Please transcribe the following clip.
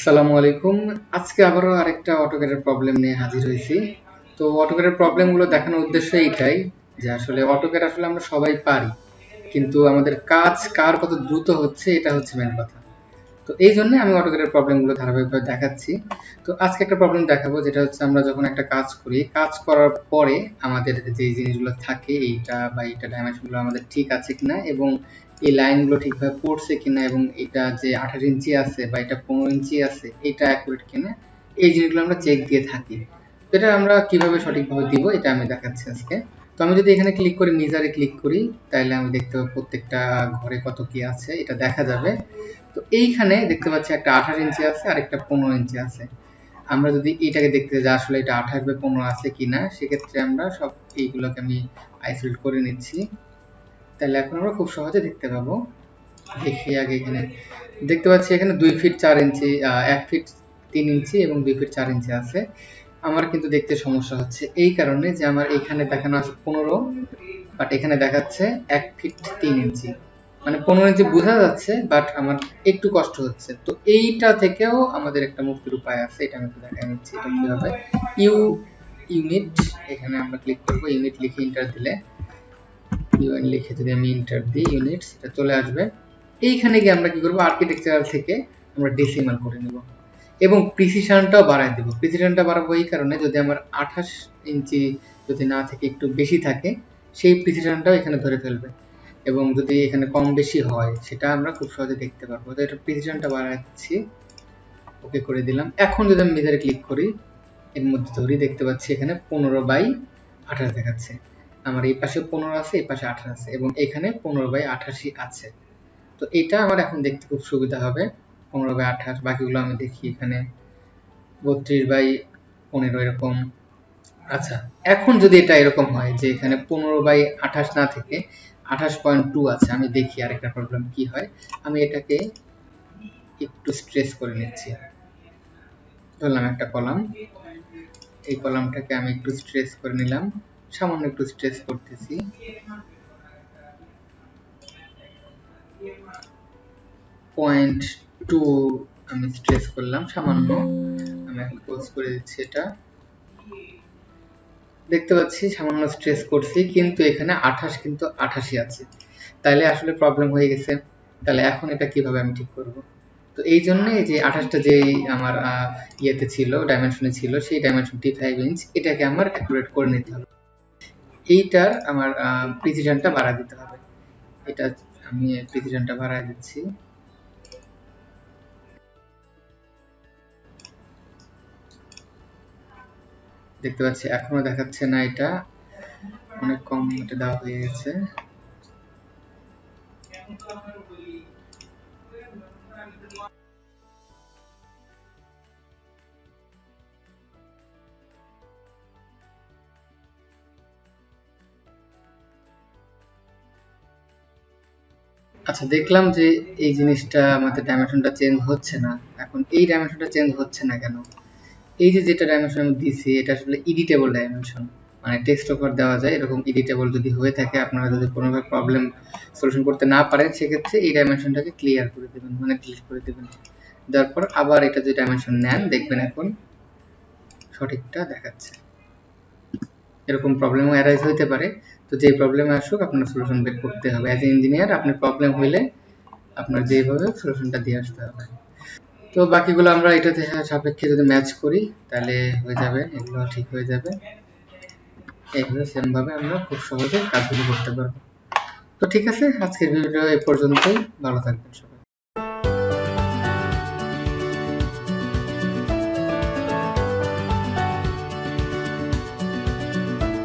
আসসালামু আলাইকুম। আজকে আবারও আরেকটা অটোক্যাডের প্রবলেম নিয়ে হাজির হয়েছি। তো অটোক্যাডের প্রবলেমগুলো দেখানোর উদ্দেশ্য এইটাই যে আসলে অটোক্যাড আসলে আমরা সবাই পারি, কিন্তু আমাদের কাজ কার কত দ্রুত হচ্ছে এটা হচ্ছে মেন কথা। তো এই জন্য আমি অটোক্যাডের প্রবলেমগুলো ধারাবাহিকভাবে দেখাচ্ছি। তো আজকে একটা প্রবলেম দেখাবো, যেটা হচ্ছে আমরা যখন একটা কাজ করি, কাজ করার পরে আমাদের যে জিনিসগুলো থাকে এইটা বা এইটা ডাইমেনশনগুলো আমাদের ঠিক আছে কিনা এবং এই লাইনগুলো ঠিকভাবে পড়ছে কিনা এবং এটা যে 18 ইঞ্চি আছে বা এটা 15 ইঞ্চি আছে এটা অ্যাকুরেট কিনা, এই জিনিসগুলো আমরা চেক দিয়ে থাকি। তো এটা আমরা কিভাবে সঠিকভাবে দিব এটা আমি দেখাচ্ছি আজকে। তো আমি যদি এখানে ক্লিক করি, মিজারে ক্লিক করি, তাহলে আমি দেখতে পাবো প্রত্যেকটা ঘরে কত কি আছে এটা দেখা যাবে। তো এইখানে দেখতে পাচ্ছি একটা 18 ইঞ্চি আছে আর একটা 15 ইঞ্চি আছে। আমরা যদি এটাকে দেখতে যাই আসলে এটা 28 বা 15 আছে কিনা, সেক্ষেত্রে আমরা সব এইগুলোকে আমি আইসোলেট করে নিচ্ছি। তাহলে এখন আমরা খুব সহজে দেখতে পাবো। দেখি আগে এখানে দেখতে পাচ্ছি এখানে 2 ফিট 4 ইঞ্চি, 1 ফিট 3 ইঞ্চি এবং 2 ফিট 4 ইঞ্চি আছে। আমার কিন্তু দেখতে সমস্যা হচ্ছে এই কারণে যে আমার এখানে দেখানো আছে 15, বাট এখানে দেখাচ্ছে 1 ফিট 3 ইঞ্চি। মানে 15 ইঞ্চি বোঝা যাচ্ছে, বাট আমার একটু কষ্ট হচ্ছে। তো এইটা থেকেও আমাদের একটা মুক্তির উপায় আছে, এটা আমি একটু দেখাই নিচ্ছি। এটা কি হবে, ইউনিট, এখানে আমরা ক্লিক করব, ইউনিট লিখে এন্টার দিলে, ইউএন লিখে যদি আমি এন্টার দিই, ইউনিটস এটা চলে আসবে। এইখানে গিয়ে আমরা কি করব, আর্কিটেকচারাল থেকে আমরা ডেসিমাল করে নেব এবং প্রিসিশনটাও বাড়ায় দেব। প্রিসিশনটা বাড়াবো এই কারণে, যদি আমার 28 ইঞ্চি যদি না থেকে একটু বেশি থাকে, সেই প্রিসিশনটাও এখানে ধরে ফেলবে এবং যদি এখানে কম বেশি হয় সেটা আমরা খুব সহজে দেখতে পারবো। তো এটা প্রিসিশনটা বাড়াচ্ছি, ওকে করে দিলাম। এখন যদি আমি মেজারে ক্লিক করি, এর মধ্যে ধরি, দেখতে পাচ্ছি এখানে 15/28 দেখাচ্ছে। আমার এই পাশে 15 আছে, এই পাশে 18 আছে এবং এখানে 15/88 আছে। তো এটা আমার এখন দেখতে খুব সুবিধা হবে। 15/28, বাকিগুলো আমি দেখি এখানে 32/15 এরকম। আচ্ছা, এখন যদি এটা এরকম হয় যে এখানে 15/28 না থেকে 28.2 আছে, আমি দেখি আরেকটা প্রবলেম কি হয়। আমি এটাকে একটু স্ট্রেস করে নিচ্ছি। ধরলাম একটা কলাম, এই কলামটাকে আমি একটু স্ট্রেস করে নিলাম, সামান্য একটু স্ট্রেস করতেছি। পয়েন্ট 2 আমি স্ট্রেস করলাম সামান্য। আমি এখন ক্লোজ করে দিচ্ছি এটা। দেখতে পাচ্ছি সামান্য স্ট্রেস করছি, কিন্তু এখানে 28 কিন্তু 88 আছে। তাহলে আসলে প্রবলেম হয়ে গেছে। তাহলে এখন এটা কিভাবে আমি ঠিক করব? তো এই জন্য এই যে 28টা যে আমার ইয়েতে ছিল, ডাইমেনশনে ছিল, সেই ডাইমেনশনটি 5 ইঞ্চ, এটাকে আমার অ্যাকুরেট করে নিতে হবে। এইটার আমার প্রিসিশনটা বাড়ায় দিতে হবে। এটা আমি প্রিসিশনটা বাড়ায় দিচ্ছি। দেখতে পাচ্ছি এখনো দেখাচ্ছে না, এটা অনেক কম এটা দেওয়া হয়ে গেছে। আচ্ছা, দেখলাম যে এই জিনিসটা আমাদের ডাইমেনশনটা চেঞ্জ হচ্ছে না। এখন এই ডাইমেনশনটা চেঞ্জ হচ্ছে না কেন? এই যে যেটা ডাইমেনশন আমি দিছি এটা আসলে এডিটেবল ডাইমেনশন, মানে টেক্সট ওভার দেওয়া যায়। এরকম এডিটেবল যদি হয়ে থাকে, আপনারা যদি কোনোভাবে প্রবলেম সলিউশন করতে না পারেন, সেক্ষেত্রে এই ডাইমেনশনটাকে ক্লিয়ার করে দেবেন, মানে ডিলিট করে দেবেন। তারপর আবার এটা যে ডাইমেনশন নেন, দেখবেন এখন সঠিকটা দেখাচ্ছে। এরকম প্রবলেমও অ্যারাইজ হইতে পারে। তো যে প্রবলেম আসুক, আপনার সলিউশন বের করতে হবে। অ্যাজ এ ইঞ্জিনিয়ার আপনার প্রবলেম হইলে আপনার যেভাবে সলিউশনটা দিয়ে আসতে হবে। তো বাকিগুলো আমরা এটাতে সাপেক্ষে যদি ম্যাচ করি তাহলে হয়ে যাবে, এগুলো ঠিক হয়ে যাবে। এইভাবে সেম ভাবে আমরা খুব সহজে কাজগুলো করতে পারবো। তো ঠিক আছে, আজকের ভিডিও এ পর্যন্তই। ভালো থাকবেন সবাই।